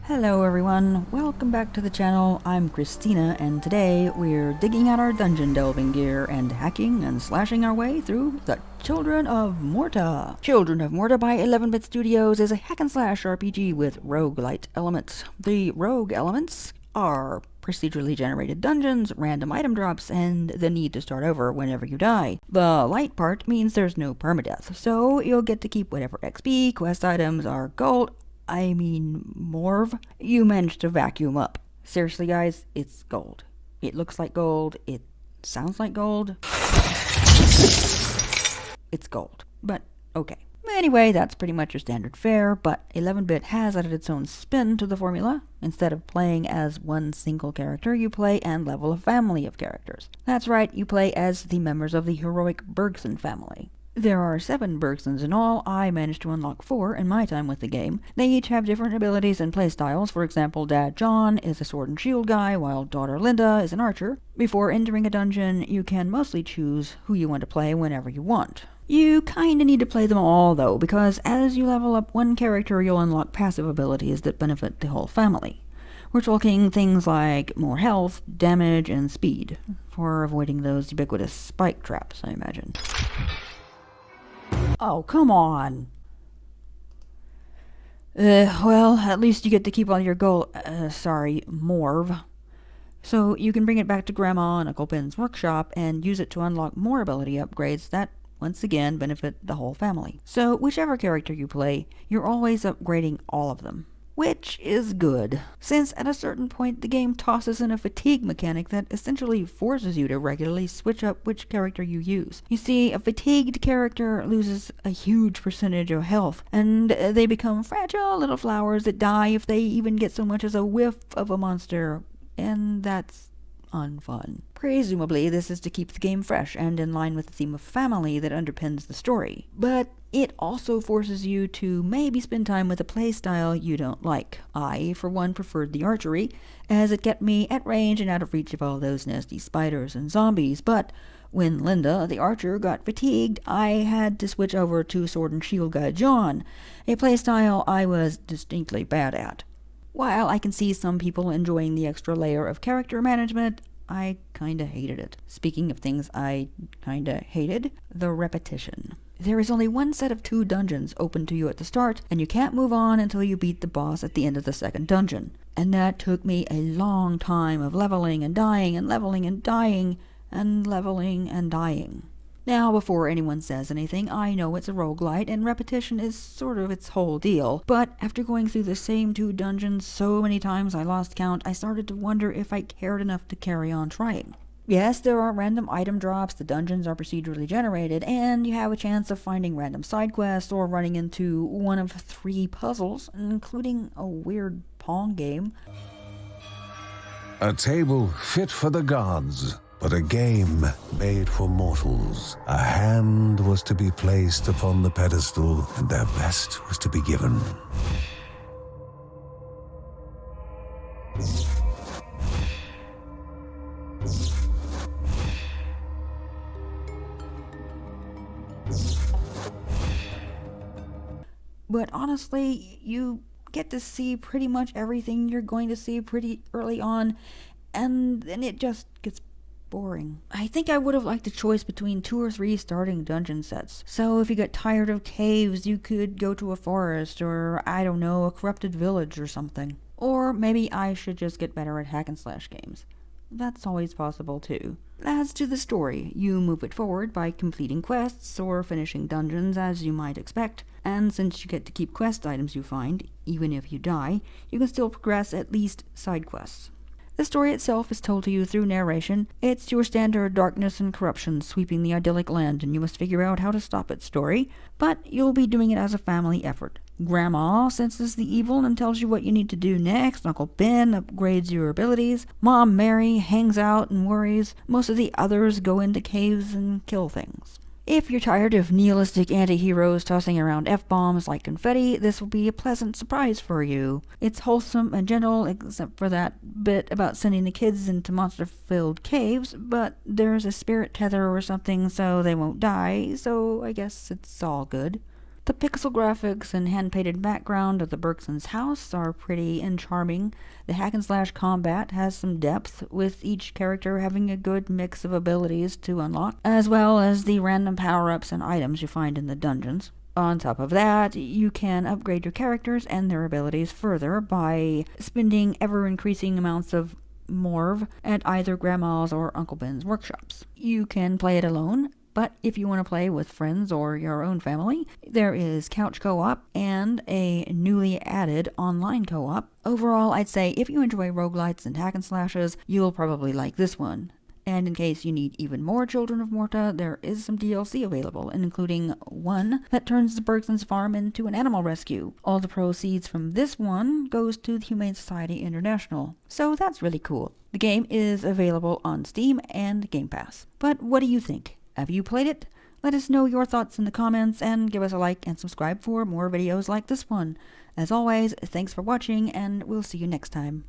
Hello everyone, welcome back to the channel. I'm Christina, and today we're digging out our dungeon delving gear and hacking and slashing our way through the Children of Morta. Children of Morta by 11-Bit Studios is a hack and slash RPG with roguelite elements. The rogue elements are procedurally generated dungeons, random item drops, and the need to start over whenever you die. The light part means there's no permadeath, so you'll get to keep whatever XP, quest items, or gold, Morv, you managed to vacuum up. Seriously guys, it's gold. It looks like gold, it sounds like gold. It's gold, but okay. Anyway, that's pretty much your standard fare, but 11-Bit has added its own spin to the formula. Instead of playing as one single character, you play and level a family of characters. That's right, you play as the members of the heroic Bergson family. There are 7 Bergsons in all. I managed to unlock 4 in my time with the game. They each have different abilities and playstyles. For example, Dad John is a sword and shield guy, while daughter Linda is an archer. Before entering a dungeon, you can mostly choose who you want to play whenever you want. You kinda need to play them all though, because as you level up one character, you'll unlock passive abilities that benefit the whole family. We're talking things like more health, damage, and speed, for avoiding those ubiquitous spike traps, I imagine. Oh, come on. Well, at least you get to keep all your Morv. So you can bring it back to Grandma and Uncle Ben's workshop and use it to unlock more ability upgrades that, once again, benefit the whole family. So whichever character you play, you're always upgrading all of them. Which is good, since at a certain point the game tosses in a fatigue mechanic that essentially forces you to regularly switch up which character you use. You see, a fatigued character loses a huge percentage of health, and they become fragile little flowers that die if they even get so much as a whiff of a monster, and that's unfun. Presumably, this is to keep the game fresh and in line with the theme of family that underpins the story. But it also forces you to maybe spend time with a playstyle you don't like. I, for one, preferred the archery, as it kept me at range and out of reach of all those nasty spiders and zombies, but when Linda, the archer, got fatigued, I had to switch over to sword and shield guy John, a playstyle I was distinctly bad at. While I can see some people enjoying the extra layer of character management, I kinda hated it. Speaking of things I kinda hated, the repetition. There is only one set of 2 dungeons open to you at the start, and you can't move on until you beat the boss at the end of the second dungeon. And that took me a long time of leveling and dying and leveling and dying and leveling and dying. Now, before anyone says anything, I know it's a roguelite and repetition is sort of its whole deal, but after going through the same 2 dungeons so many times I lost count, I started to wonder if I cared enough to carry on trying. Yes, there are random item drops, the dungeons are procedurally generated, and you have a chance of finding random side quests or running into one of 3 puzzles, including a weird Pong game. A table fit for the gods, but a game made for mortals. A hand was to be placed upon the pedestal, and their best was to be given. But honestly, you get to see pretty much everything you're going to see pretty early on, and then it just gets boring. I think I would have liked a choice between 2 or 3 starting dungeon sets. So if you got tired of caves, you could go to a forest, or I don't know, a corrupted village or something. Or maybe I should just get better at hack and slash games. That's always possible too. As to the story, you move it forward by completing quests or finishing dungeons as you might expect, and since you get to keep quest items you find, even if you die, you can still progress at least side quests. The story itself is told to you through narration. It's your standard darkness and corruption sweeping the idyllic land, and you must figure out how to stop it story, but you'll be doing it as a family effort. Grandma senses the evil and tells you what you need to do next. Uncle Ben upgrades your abilities. Mom Mary hangs out and worries. Most of the others go into caves and kill things. If you're tired of nihilistic anti-heroes tossing around F-bombs like confetti, this will be a pleasant surprise for you. It's wholesome and gentle, except for that bit about sending the kids into monster-filled caves, but there's a spirit tether or something so they won't die, so I guess it's all good. The pixel graphics and hand-painted background of the Bergsons' house are pretty and charming. The hack-and-slash combat has some depth, with each character having a good mix of abilities to unlock, as well as the random power-ups and items you find in the dungeons. On top of that, you can upgrade your characters and their abilities further by spending ever-increasing amounts of Morv at either Grandma's or Uncle Ben's workshops. You can play it alone, but if you want to play with friends or your own family, there is couch co-op and a newly added online co-op. Overall, I'd say if you enjoy roguelites and hack and slashes, you'll probably like this one. And in case you need even more Children of Morta, there is some DLC available, including one that turns the Bergsons' farm into an animal rescue. All the proceeds from this one goes to the Humane Society International. So that's really cool. The game is available on Steam and Game Pass. But what do you think? Have you played it? Let us know your thoughts in the comments and give us a like and subscribe for more videos like this one. As always, thanks for watching and we'll see you next time.